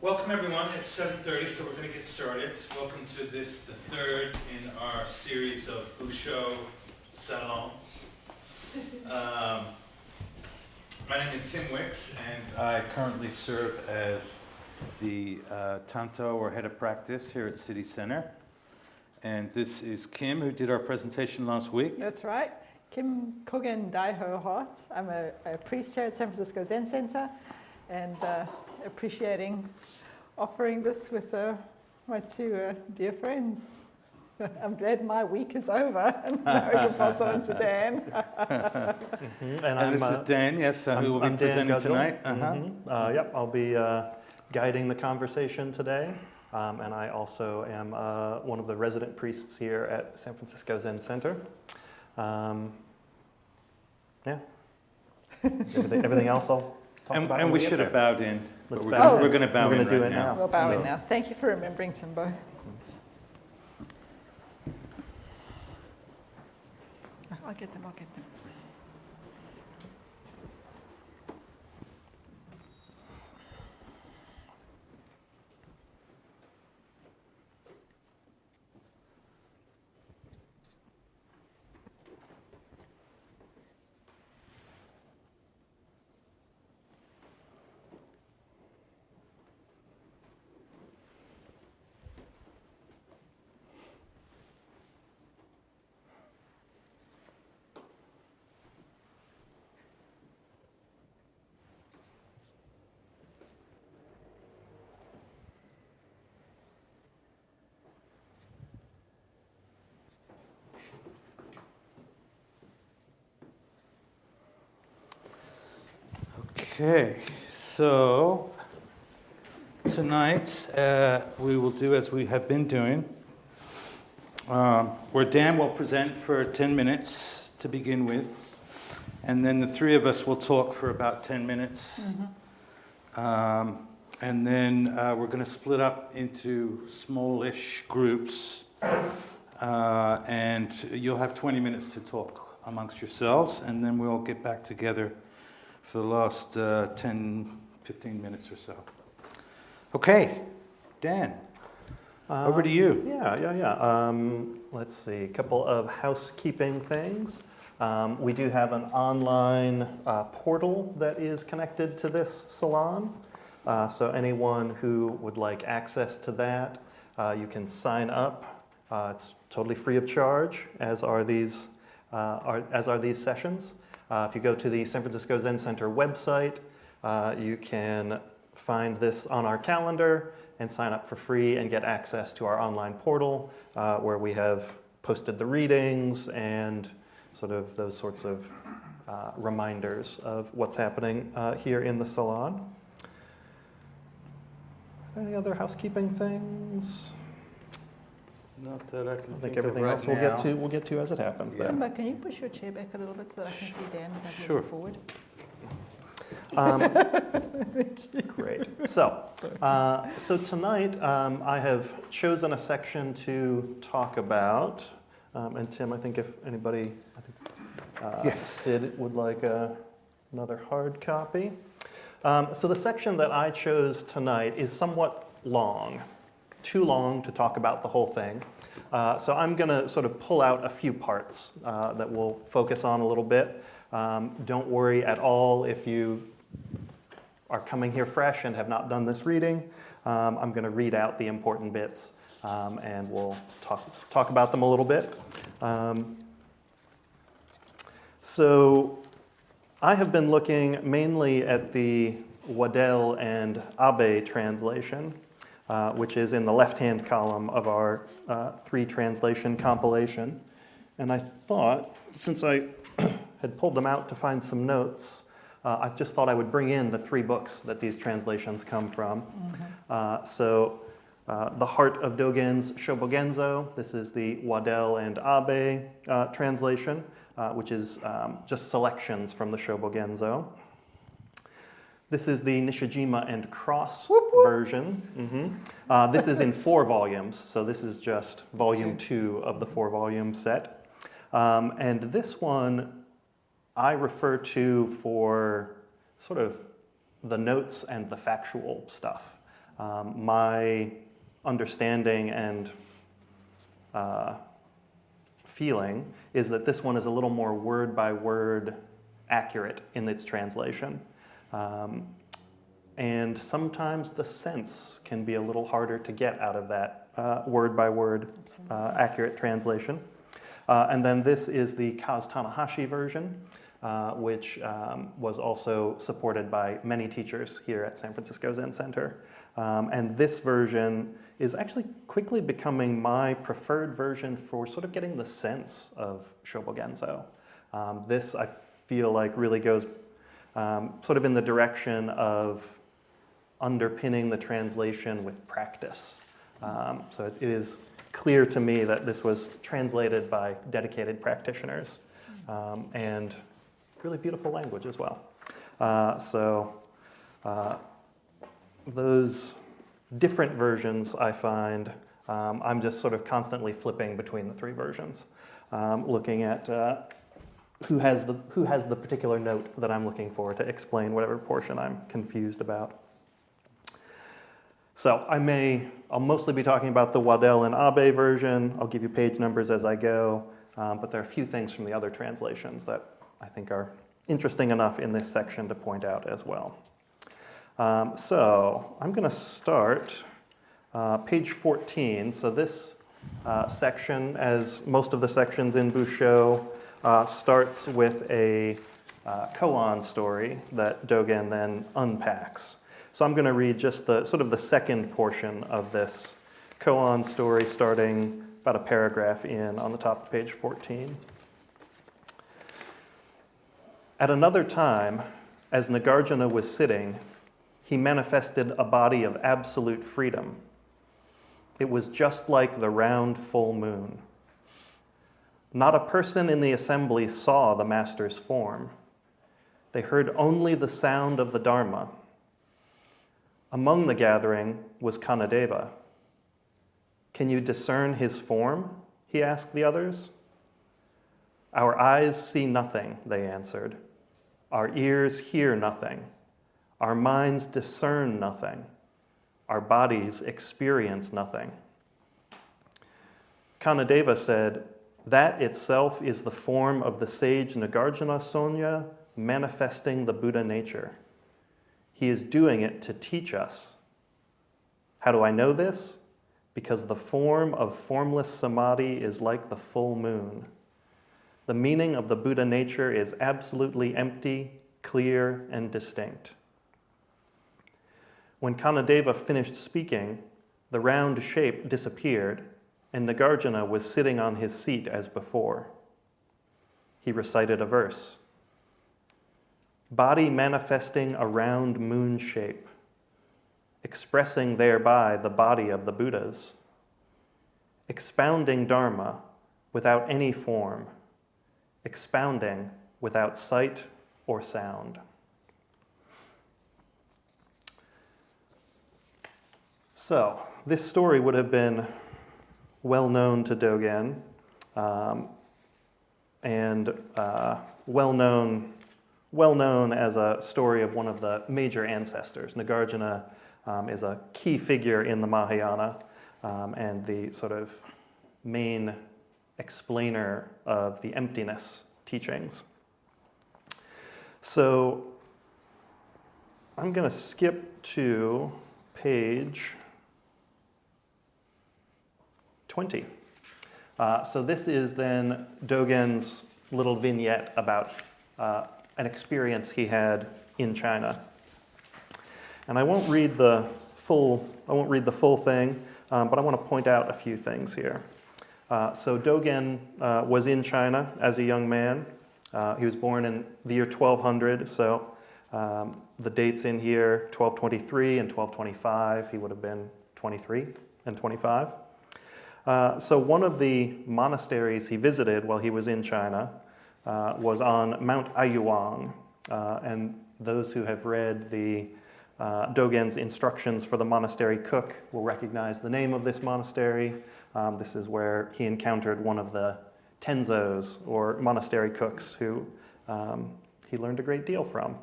Welcome everyone, it's 7:30, so we're going to get started. Welcome to this, the third in our series of Busshō salons. My name is Tim Wicks, and I currently serve as the Tanto, or head of practice, here at City Center. And this is Kim, who did our presentation last week. That's right. Kim Kogen Dai-Ho Hart. I'm a priest here at San Francisco Zen Center, and appreciating offering this with my two dear friends. I'm glad my week is over, and now I can pass on to Dan. And this is Dan, yes, who will be presenting tonight. Yep, I'll be guiding the conversation today. And I also am one of the resident priests here at San Francisco Zen Center. Yeah. Everything else I'll talk about. And we should have bowed in. But we're going to bow in do right it now. We'll bow in now. Thank you for remembering, Timbo. I'll get them. Okay, so tonight we will do as we have been doing, where Dan will present for 10 minutes to begin with, and then the three of us will talk for about 10 minutes. And then we're going to split up into smallish groups, and you'll have 20 minutes to talk amongst yourselves, and then we'll get back together for the last 10, 15 minutes or so. Okay, Dan, over to you. Yeah. Let's see, a couple of housekeeping things. We do have an online portal that is connected to this salon. So anyone who would like access to that, you can sign up. It's totally free of charge, as are these sessions. If you go to the San Francisco Zen Center website, you can find this on our calendar and sign up for free and get access to our online portal where we have posted the readings and sort of those sorts of reminders of what's happening here in the salon. Any other housekeeping things? Not that I can I think everything else we'll get to as it happens. Yeah. Simba, can you push your chair back a little bit so that I can see Dan Sure. looking forward? Great. So tonight I have chosen a section to talk about, and Tim, I think if anybody, Yes. Sid would like another hard copy. So the section that I chose tonight is somewhat long. Too long to talk about the whole thing. So I'm going to sort of pull out a few parts that we'll focus on a little bit. Don't worry at all if you are coming here fresh and have not done this reading. I'm going to read out the important bits and we'll talk about them a little bit. So I have been looking mainly at the Waddell and Abe translation, which is in the left-hand column of our 3-translation compilation. And I thought, since I had pulled them out to find some notes, I just thought I would bring in the 3 books that these translations come from. So the Hart of Dogen's Shōbōgenzō, this is the Waddell and Abe translation, which is just selections from the Shōbōgenzō. This is the Nishijima and Cross version. This is in 4 volumes, so this is just volume 2 of the 4-volume set. And this one I refer to for sort of the notes and the factual stuff. My understanding and feeling is that this one is a little more word by word accurate in its translation. And sometimes the sense can be a little harder to get out of that word by word accurate translation. And then this is the Kaz Tanahashi version, which was also supported by many teachers here at San Francisco Zen Center. And this version is actually quickly becoming my preferred version for sort of getting the sense of Shōbōgenzō. This, I feel like, really goes sort of in the direction of underpinning the translation with practice. So it is clear to me that this was translated by dedicated practitioners, and really beautiful language as well. Those different versions I find, I'm just sort of constantly flipping between the three versions, looking at who has the particular note that I'm looking for to explain whatever portion I'm confused about. So I'll mostly be talking about the Waddell and Abe version. I'll give you page numbers as I go, but there are a few things from the other translations that I think are interesting enough in this section to point out as well. So I'm going to start page 14. So this section, as most of the sections in Busshō, starts with a koan story that Dogen then unpacks. So I'm going to read just the sort of the second portion of this koan story, starting about a paragraph in on the top of page 14. At another time, as Nagarjuna was sitting, he manifested a body of absolute freedom. It was just like the round full moon. Not a person in the assembly saw the master's form. They heard only the sound of the dharma. Among the gathering was Kanadeva. Can you discern his form? He asked the others. Our eyes see nothing, they answered. Our ears hear nothing. Our minds discern nothing. Our bodies experience nothing. Kanadeva said, that itself is the form of the sage Nagarjuna Sonya manifesting the Buddha nature. He is doing it to teach us. How do I know this? Because the form of formless samadhi is like the full moon. The meaning of the Buddha nature is absolutely empty, clear, and distinct. When Kanadeva finished speaking, the round shape disappeared, and Nagarjuna was sitting on his seat as before. He recited a verse. Body manifesting a round moon shape, expressing thereby the body of the Buddhas, expounding dharma without any form, expounding without sight or sound. So, this story would have been well known to Dogen, and well known as a story of one of the major ancestors. Nagarjuna is a key figure in the Mahayana, and the sort of main explainer of the emptiness teachings. So I'm going to skip to page 20. So this is then Dogen's little vignette about an experience he had in China. And I won't read the full thing, but I want to point out a few things here. So Dogen was in China as a young man. He was born in the year 1200, so the dates in here, 1223 and 1225, he would have been 23 and 25. So one of the monasteries he visited while he was in China was on Mount Aiyuang. And those who have read the Dogen's instructions for the monastery cook will recognize the name of this monastery. This is where he encountered one of the tenzos, or monastery cooks, who he learned a great deal from.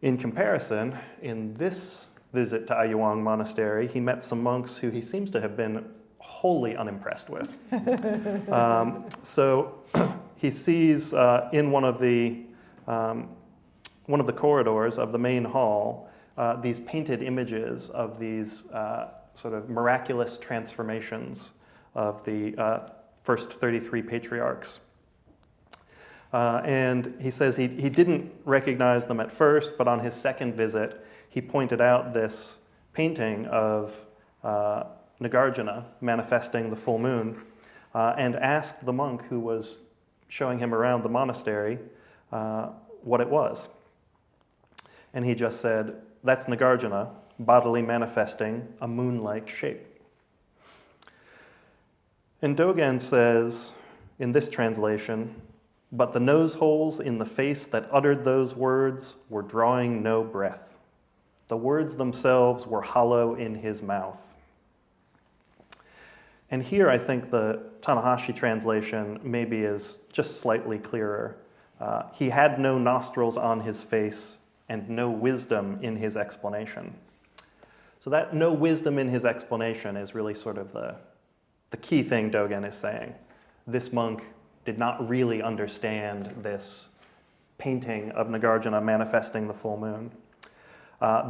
In comparison, in this visit to Aiyuang Monastery, he met some monks who he seems to have been wholly unimpressed with. So he sees in one of the corridors of the main hall these painted images of these sort of miraculous transformations of the first 33 patriarchs. And he says he didn't recognize them at first, but on his second visit, he pointed out this painting of Nagarjuna manifesting the full moon and asked the monk who was showing him around the monastery what it was. And he just said, "That's Nagarjuna, bodily manifesting a moon-like shape." And Dogen says, in this translation, "But the nose holes in the face that uttered those words were drawing no breath. The words themselves were hollow in his mouth." And here I think the Tanahashi translation maybe is just slightly clearer. He had no nostrils on his face and no wisdom in his explanation. So that no wisdom in his explanation is really sort of the key thing Dogen is saying. This monk did not really understand this painting of Nagarjuna manifesting the full moon.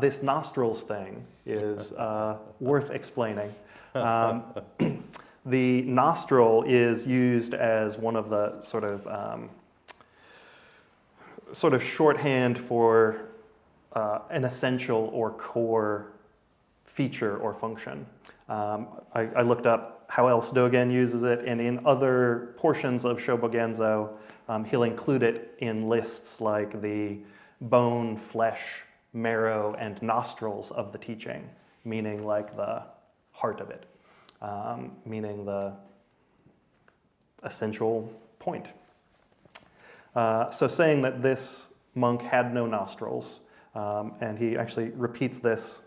This nostrils thing is worth explaining. The nostril is used as one of the sort of shorthand for an essential or core feature or function. I looked up how else Dogen uses it, and in other portions of Shōbōgenzō, he'll include it in lists like the bone, flesh, marrow, and nostrils of the teaching, meaning like the heart of it, meaning the essential point. So saying that this monk had no nostrils, and he actually repeats this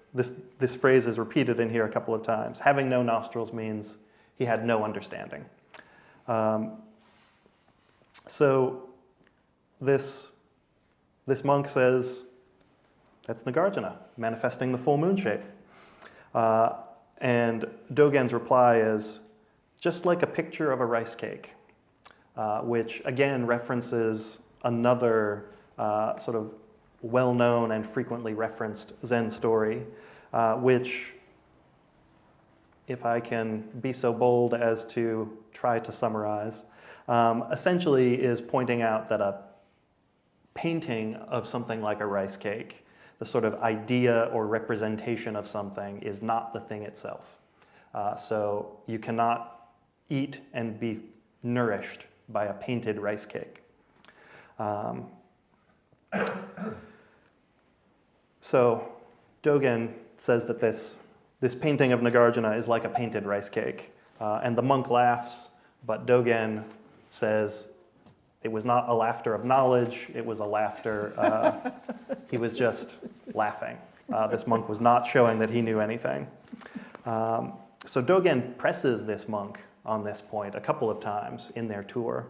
phrase is repeated in here a couple of times. Having no nostrils means he had no understanding. So this monk says, that's Nagarjuna, manifesting the full moon shape. And Dogen's reply is, just like a picture of a rice cake, which again references another sort of well-known and frequently referenced Zen story, which, if I can be so bold as to try to summarize, essentially is pointing out that a painting of something like a rice cake, the sort of idea or representation of something, is not the thing itself. So you cannot eat and be nourished by a painted rice cake. So Dogen says that this painting of Nagarjuna is like a painted rice cake. And the monk laughs, but Dogen says it was not a laughter of knowledge, it was a laughter, he was just laughing. This monk was not showing that he knew anything. So Dogen presses this monk on this point a couple of times in their tour.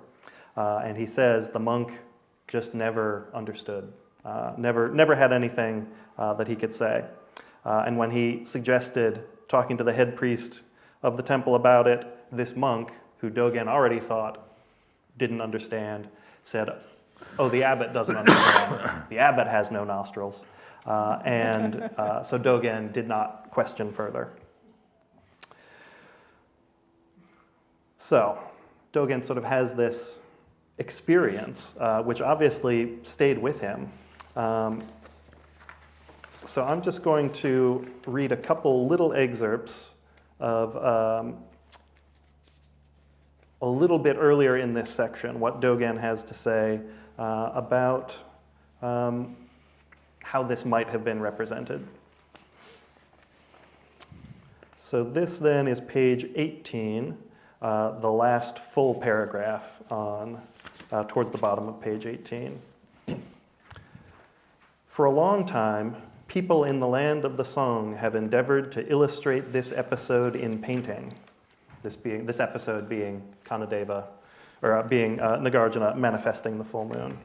And he says the monk just never understood, never had anything that he could say. And when he suggested talking to the head priest of the temple about it, this monk, who Dogen already thought didn't understand, said, "Oh, the abbot doesn't understand. The abbot has no nostrils." So Dogen did not question further. So Dogen sort of has this experience, which obviously stayed with him. So I'm just going to read a couple little excerpts of a little bit earlier in this section, what Dogen has to say about how this might have been represented. So this then is page 18, the last full paragraph on towards the bottom of page 18. For a long time, people in the land of the Song have endeavored to illustrate this episode in painting. This episode being Kanadeva, or being Nagarjuna manifesting the full moon.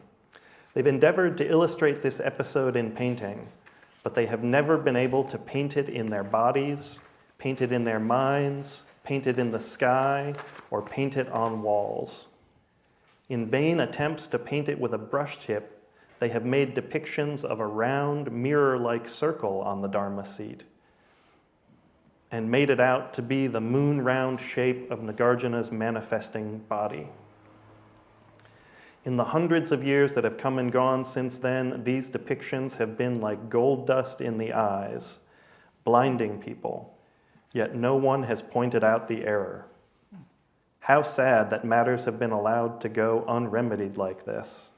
They've endeavored to illustrate this episode in painting, but they have never been able to paint it in their bodies, paint it in their minds, paint it in the sky, or paint it on walls. In vain attempts to paint it with a brush tip, they have made depictions of a round, mirror-like circle on the Dharma seat and made it out to be the moon-round shape of Nagarjuna's manifesting body. In the hundreds of years that have come and gone since then, these depictions have been like gold dust in the eyes, blinding people, yet no one has pointed out the error. How sad that matters have been allowed to go unremedied like this.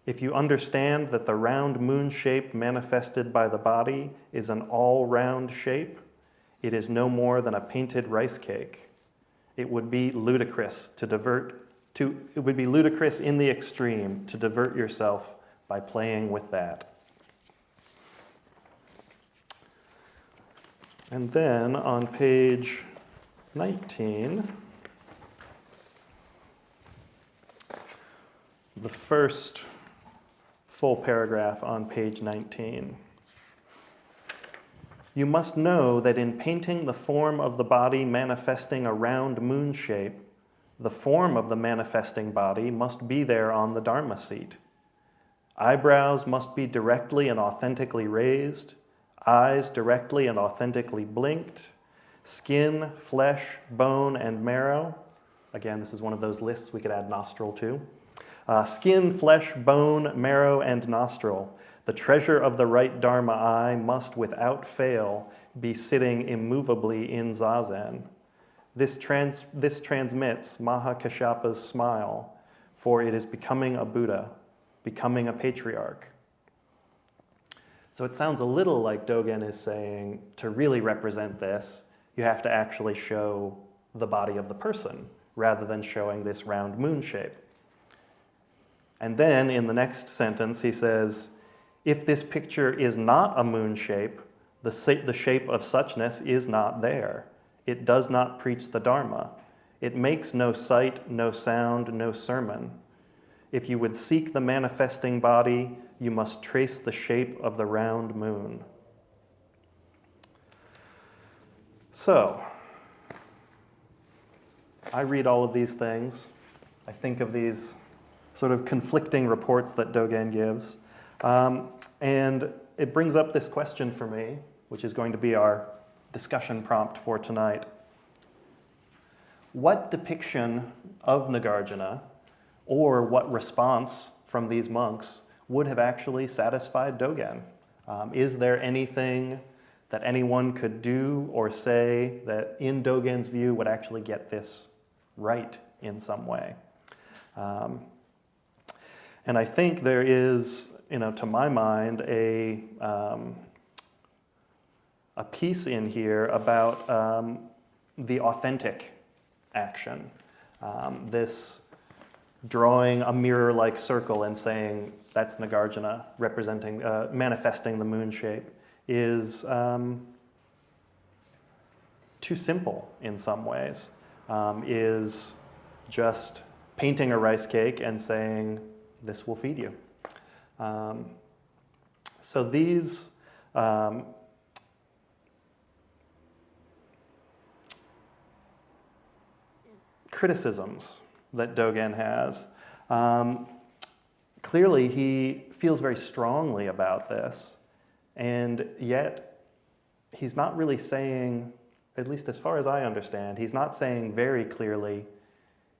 If you understand that the round moon shape manifested by the body is an all-round shape, it is no more than a painted rice cake. It would be ludicrous in the extreme to divert yourself by playing with that. And then on page 19, the first full paragraph on page 19. You must know that in painting the form of the body manifesting a round moon shape, the form of the manifesting body must be there on the Dharma seat. Eyebrows must be directly and authentically raised, eyes directly and authentically blinked, skin, flesh, bone, and marrow. Again, this is one of those lists we could add nostril to. Skin, flesh, bone, marrow, and nostril. The treasure of the right Dharma eye must without fail be sitting immovably in Zazen. This transmits Mahakashyapa's smile, for it is becoming a Buddha, becoming a patriarch. So it sounds a little like Dogen is saying, to really represent this, you have to actually show the body of the person, rather than showing this round moon shape. And then in the next sentence, he says, if this picture is not a moon shape, the shape of suchness is not there. It does not preach the Dharma. It makes no sight, no sound, no sermon. If you would seek the manifesting body, you must trace the shape of the round moon. So, I read all of these things. I think of these sort of conflicting reports that Dogen gives. And it brings up this question for me, which is going to be our discussion prompt for tonight. What depiction of Nagarjuna, or what response from these monks, would have actually satisfied Dogen? Is there anything that anyone could do or say that, in Dogen's view, would actually get this right in some way? And I think there is, to my mind, a piece in here about the authentic action. This drawing a mirror-like circle and saying that's Nagarjuna representing, manifesting the moon shape is too simple in some ways. Is just painting a rice cake and saying, this will feed you. So these criticisms that Dogen has, clearly he feels very strongly about this, and yet he's not really saying, at least as far as I understand, he's not saying very clearly,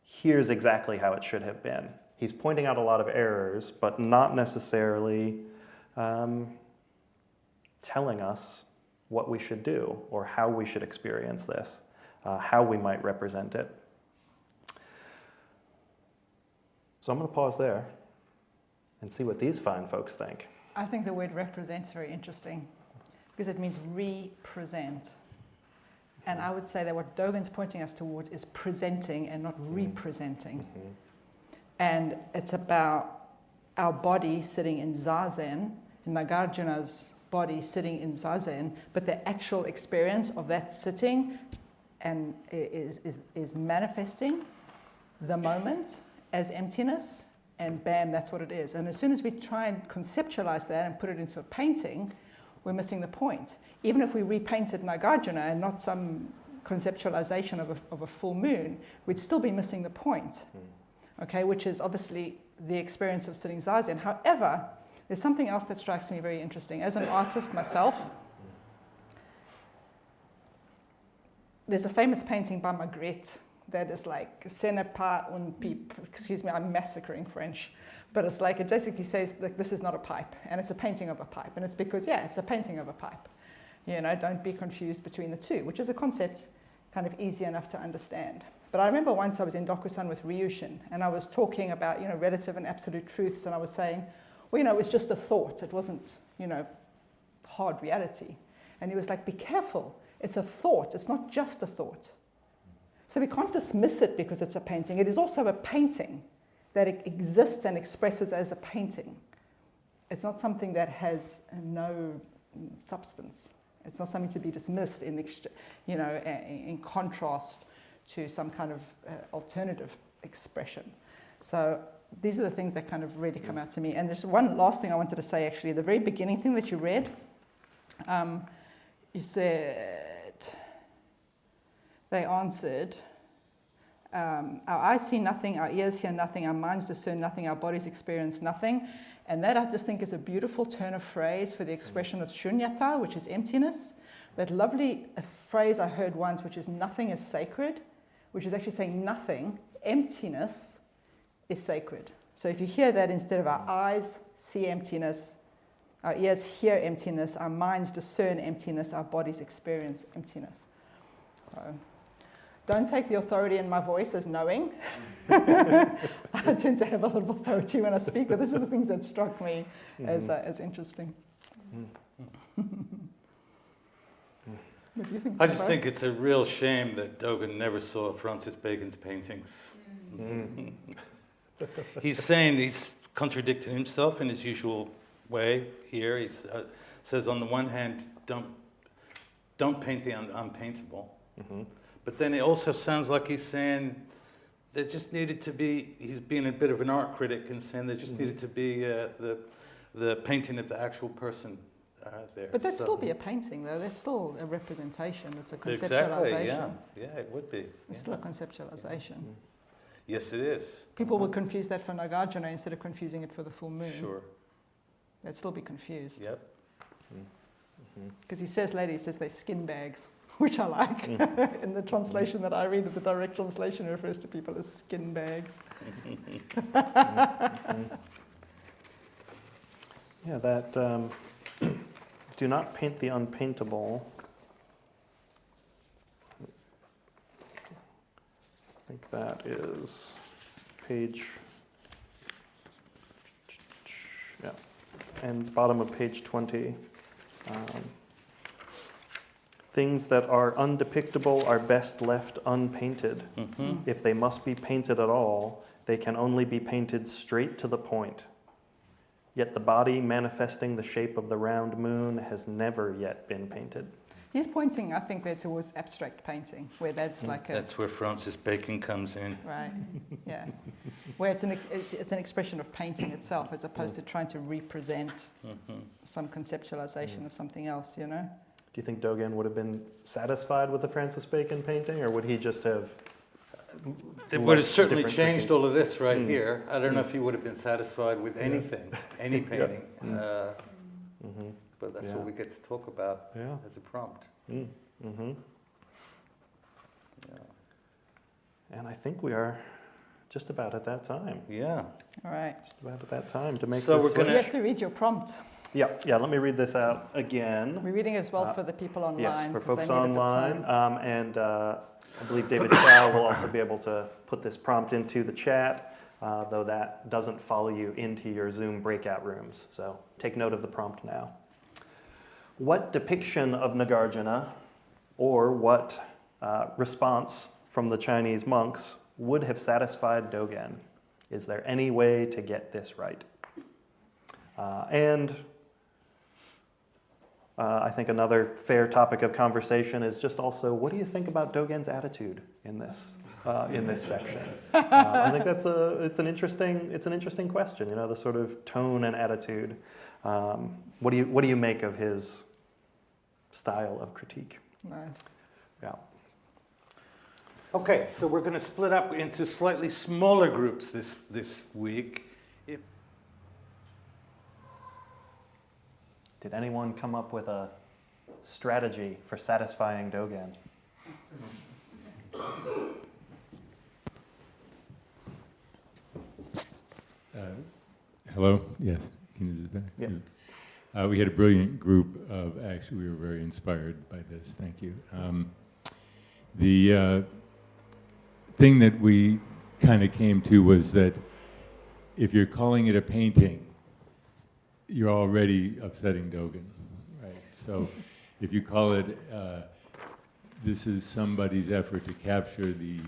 here's exactly how it should have been. He's pointing out a lot of errors, but not necessarily telling us what we should do or how we should experience this, how we might represent it. So I'm going to pause there and see what these fine folks think. I think the word represent is very interesting because it means represent. And I would say that what Dogen's pointing us towards is presenting and not representing. Mm-hmm. And it's about our body sitting in Zazen, Nagarjuna's body sitting in Zazen, but the actual experience of that sitting and is manifesting the moment as emptiness, and bam, that's what it is. And as soon as we try and conceptualize that and put it into a painting, we're missing the point. Even if we repainted Nagarjuna and not some conceptualization of a full moon, we'd still be missing the point, okay, which is obviously the experience of sitting zazen. However, there's something else that strikes me very interesting. As an artist myself, there's a famous painting by Magritte that is like, ce n'est pas une pipe. Excuse me, I'm massacring French. But it's like, it basically says that this is not a pipe, and it's a painting of a pipe. And it's because, yeah, it's a painting of a pipe. You know, don't be confused between the two, which is a concept kind of easy enough to understand. But I remember once I was in Dokusan with Ryushin, and I was talking about, you know, relative and absolute truths, and I was saying, well, you know, it was just a thought. It wasn't, you know, hard reality. And he was like, be careful. It's a thought. It's not just a thought. So we can't dismiss it because it's a painting. It is also a painting that exists and expresses as a painting. It's not something that has no substance. It's not something to be dismissed in, you know, in contrast to some kind of alternative expression. So these are the things that kind of really come out to me. And there's one last thing I wanted to say, actually. The very beginning thing that you read, you said, they answered, our eyes see nothing, our ears hear nothing, our minds discern nothing, our bodies experience nothing. And that I just think is a beautiful turn of phrase for the expression of shunyata, which is emptiness. That lovely phrase I heard once, which is nothing is sacred, which is actually saying nothing, emptiness is sacred. So if you hear that, instead of our eyes see emptiness, our ears hear emptiness, our minds discern emptiness, our bodies experience emptiness. So don't take the authority in my voice as knowing. I tend to have a little authority when I speak, but these are the things that struck me as interesting. What do you think? I just think it's a real shame that Dogen never saw Francis Bacon's paintings. He's saying he's contradicting himself in his usual way here. He says on the one hand, don't paint the unpaintable. But then it also sounds like he's saying there just needed to be, he's being a bit of an art critic and saying there just needed to be the painting of the actual person there. But that'd still be a painting, though. That's still a representation. It's a conceptualization. Exactly, yeah, it would be. It's still a conceptualization. Yes, it is. People would confuse that for Nagarjuna instead of confusing it for the full moon. Sure. They'd still be confused. Yep. Because he says later, he says they're skin bags, which I like. In the translation that I read, the direct translation refers to people as skin bags. Yeah, that do not paint the unpaintable. I think that is page, yeah, and bottom of page 20. Things that are undepictable are best left unpainted. If they must be painted at all, they can only be painted straight to the point. Yet the body manifesting the shape of the round moon has never yet been painted. He's pointing, I think, there towards abstract painting, where that's like a... That's where Francis Bacon comes in. Right, yeah. Where it's an expression of painting itself, as opposed to trying to represent some conceptualization of something else, you know? Do you think Dogen would have been satisfied with the Francis Bacon painting, or would he just have... It would have certainly changed all of this right here. I don't know if he would have been satisfied with anything, any painting. But that's what we get to talk about as a prompt. And I think we are just about at that time. Yeah. All right. Just about at that time to make So this we're gonna- You have to read your prompt. Yeah, let me read this out again. We're reading as well for the people online. Yes, for 'cause they folks need a bit of online. time. And I believe David Chow will also be able to put this prompt into the chat, though that doesn't follow you into your Zoom breakout rooms. So take note of the prompt now. What depiction of Nagarjuna, or what response from the Chinese monks would have satisfied Dogen? Is there any way to get this right? I think another fair topic of conversation is just also, what do you think about Dogen's attitude in this section? I think it's an interesting question. You know, the sort of tone and attitude. What do you make of his style of critique. Nice. Yeah. Okay, so we're going to split up into slightly smaller groups this week. Did anyone come up with a strategy for satisfying Dogen? Hello? Yes. Can you just back? Yeah. We had a brilliant group of, actually, we were very inspired by this. Thank you. The thing that we kind of came to was that if you're calling it a painting, you're already upsetting Dogen, right? So if you call it, this is somebody's effort to capture the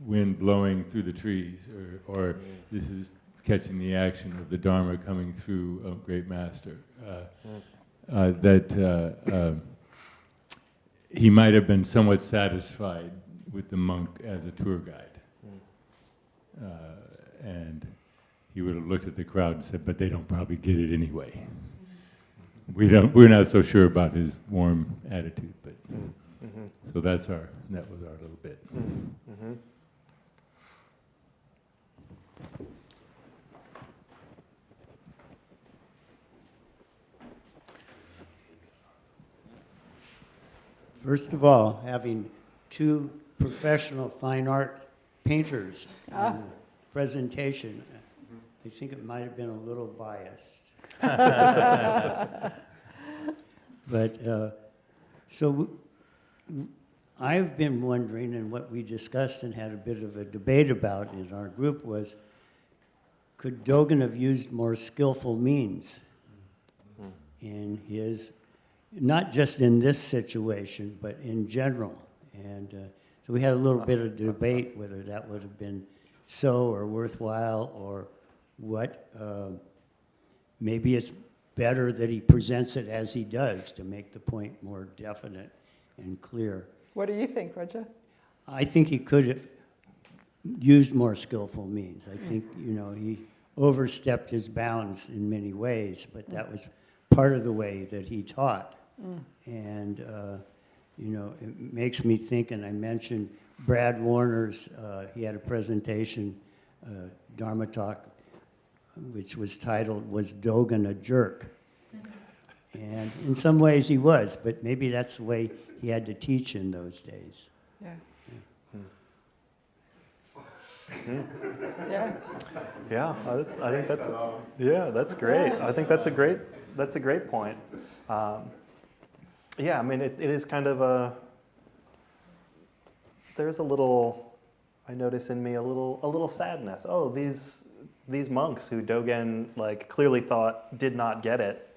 wind blowing through the trees, or this is catching the action of the Dharma coming through a great master, he might have been somewhat satisfied with the monk as a tour guide. And he would have looked at the crowd and said, but they don't probably get it anyway. We're not so sure about his warm attitude, but so that was our little bit. First of all, having two professional fine art painters in the presentation, I think it might have been a little biased. But so I've been wondering, and what we discussed and had a bit of a debate about in our group was, could Dogen have used more skillful means in his, not just in this situation, but in general? And so we had a little bit of debate whether that would have been so or worthwhile, or what. Maybe it's better that he presents it as he does to make the point more definite and clear. What do you think, Roger? I think he could have used more skillful means. I think, he overstepped his bounds in many ways, but that was part of the way that he taught. And, it makes me think, and I mentioned Brad Warner's, he had a presentation, Dharma talk, which was titled, "Was Dogen a Jerk?" And in some ways he was, but maybe that's the way he had to teach in those days. Yeah. Yeah. Yeah, I think that's great. I think that's a great point. Yeah, I mean, it is kind of there's a little, I notice in me a little sadness. Oh, these monks who Dogen clearly thought did not get it,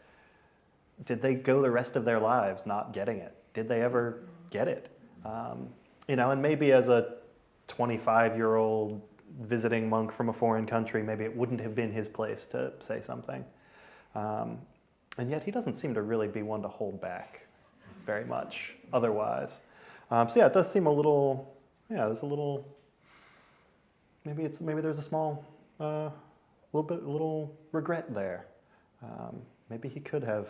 did they go the rest of their lives not getting it? Did they ever get it? And maybe as a 25-year-old visiting monk from a foreign country, maybe it wouldn't have been his place to say something. And yet he doesn't seem to really be one to hold back very much otherwise. So yeah, it does seem a little, there's a little, maybe there's a small, little regret there. Maybe he could have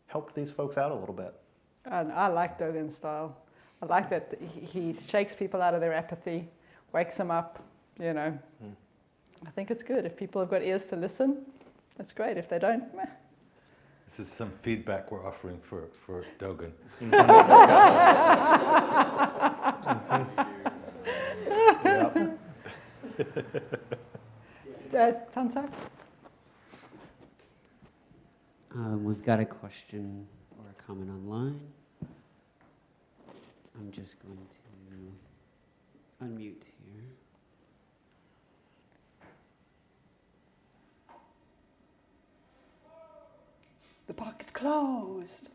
helped these folks out a little bit. And I like Dogen's style. I like that he shakes people out of their apathy, wakes them up, I think it's good. If people have got ears to listen, that's great. If they don't, meh. This is some feedback we're offering for Dogen. Tanto? We've got a question or a comment online. I'm just going to unmute here. The park is closed.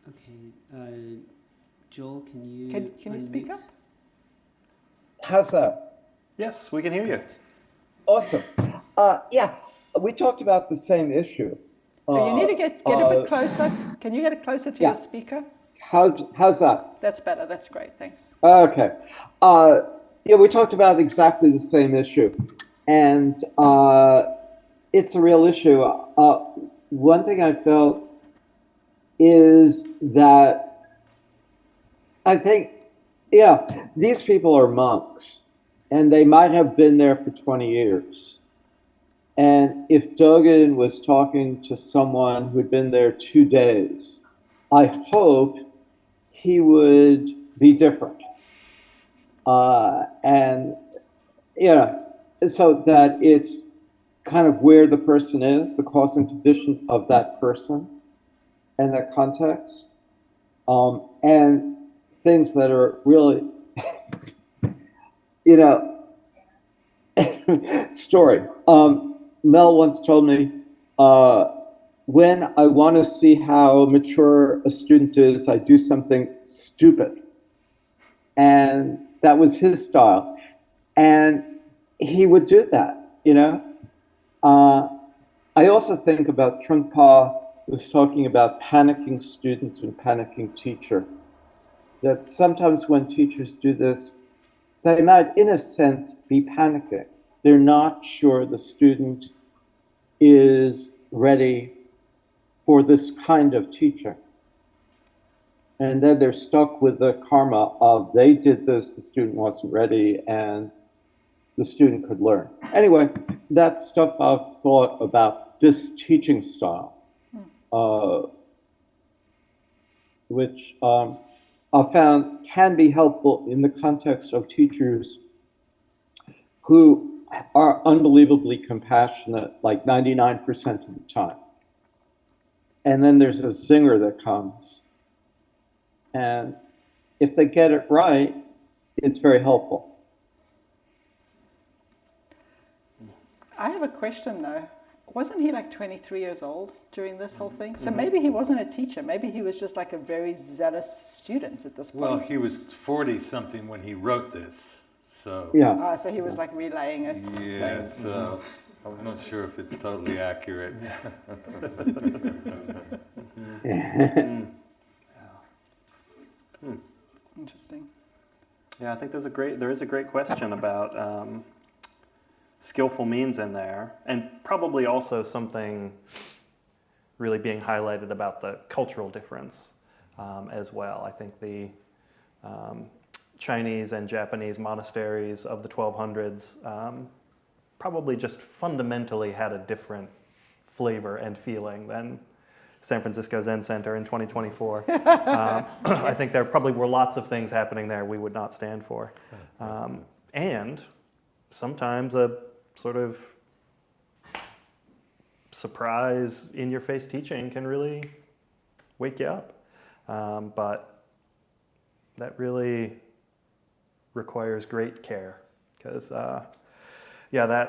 Okay, Joel, can you Can you speak unmute? up? How's that? Yes, we can hear you. Awesome. Yeah, we talked about the same issue. You need to get a bit closer. Can you get it closer to your speaker? How's that? That's better. That's great. Thanks. Okay. Yeah, we talked about exactly the same issue. And it's a real issue. One thing I felt is that I think, yeah, these people are monks, and they might have been there for 20 years. And if Dogen was talking to someone who'd been there 2 days, I hope he would be different. And, so that it's kind of where the person is, the cause and condition of that person and that context. And things that are really, story. Mel once told me, when I want to see how mature a student is, I do something stupid. And that was his style. And he would do that, I also think about Trungpa was talking about panicking student and panicking teacher. That sometimes when teachers do this, they might, in a sense, be panicking. They're not sure the student is ready for this kind of teaching. And then they're stuck with the karma of they did this, the student wasn't ready, and the student could learn. Anyway, that's stuff I've thought about this teaching style, which I found can be helpful in the context of teachers who are unbelievably compassionate, like 99% of the time. And then there's a zinger that comes. And if they get it right, it's very helpful. I have a question though. Wasn't he like 23 years old during this whole thing? So maybe he wasn't a teacher. Maybe he was just like a very zealous student at this point. Well, he was 40-something when he wrote this, so... Yeah. So he was like relaying it. Yeah, so I'm not sure if it's totally accurate. Interesting. Yeah, I think there is a great question about skillful means in there, and probably also something really being highlighted about the cultural difference as well. I think the Chinese and Japanese monasteries of the 1200s probably just fundamentally had a different flavor and feeling than San Francisco Zen Center in 2024. I think there probably were lots of things happening there we would not stand for. And sometimes a sort of surprise, in-your-face teaching can really wake you up. But that really requires great care, because that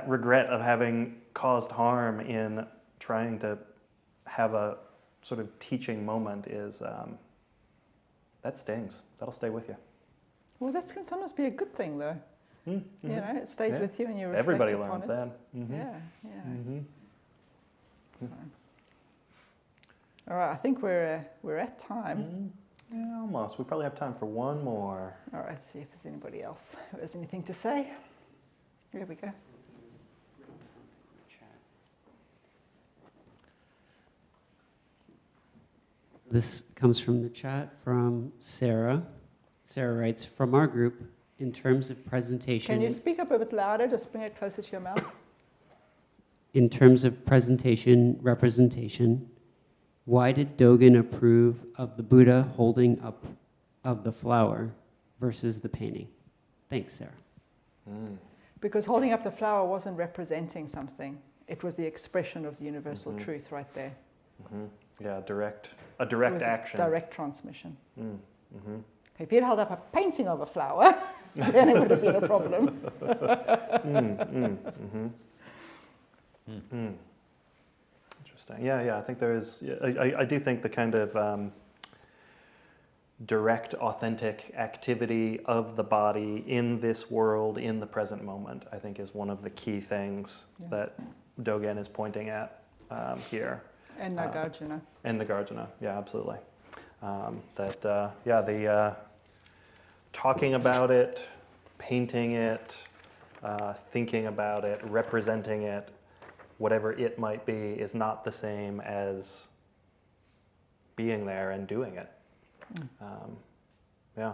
regret of having caused harm in trying to have a sort of teaching moment is that stings. That'll stay with you. Well, that can sometimes be a good thing though. Mm-hmm. It stays with you and you reflect Everybody upon learns it. that. Mm-hmm. Yeah. So. All right, I think we're at time. Yeah, almost. We probably have time for one more. All right, see if there's anybody else who has anything to say. Here we go. This comes from the chat from Sarah. Sarah writes, from our group, in terms of presentation... Can you speak up a bit louder? Just bring it closer to your mouth. In terms of presentation, representation, why did Dogen approve of the Buddha holding up of the flower versus the painting? Thanks, Sarah. Because holding up the flower wasn't representing something. It was the expression of the universal truth right there. Yeah, a direct It was action. a direct transmission. If you'd held up a painting of a flower, then it would have been a problem. Interesting. Yeah. I think there is. I do think the kind of direct, authentic activity of the body in this world, in the present moment, I think is one of the key things that Dogen is pointing at here. And Nagarjuna. And Nagarjuna, yeah, absolutely. The talking about it, painting it, thinking about it, representing it, whatever it might be is not the same as being there and doing it. Yeah.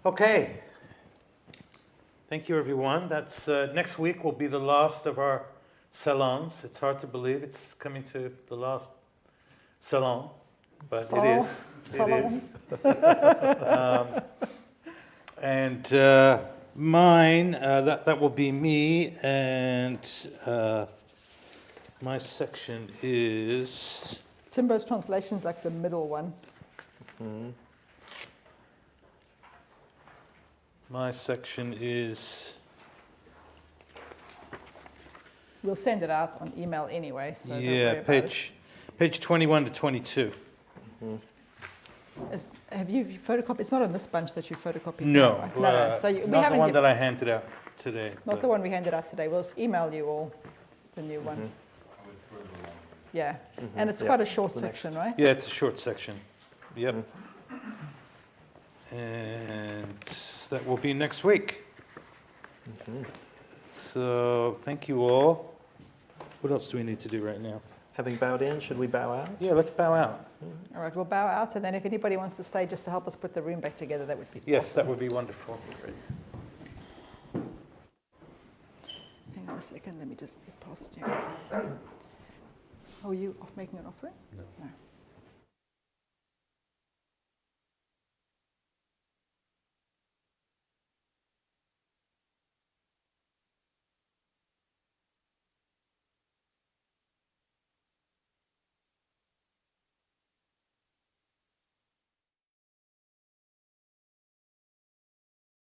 Okay. Thank you, everyone. That's next week will be the last of our salons. It's hard to believe it's coming to the last salon, but it is. It is. And mine, that will be me, and my section is. Timbo's translation is like the middle one. My section is. We'll send it out on email anyway, so don't worry Yeah, about page 21 to 22. it. Have you photocopied? It's not on this bunch that you photocopied. No, now, right? No. So we not the haven't one that I handed out today. not but- the one we handed out today. We'll email you all the new one. Yeah, and it's Yeah, quite a short the next. section, right? Yeah, it's a short section. Yep. And that will be next week. So thank you all. What else do we need to do right now? Having bowed in, should we bow out? Yeah, let's bow out. All right, we'll bow out, and then if anybody wants to stay just to help us put the room back together, that would be Yes, that would be wonderful. Hang on a second, let me just get past you. Oh, you making an offering? No.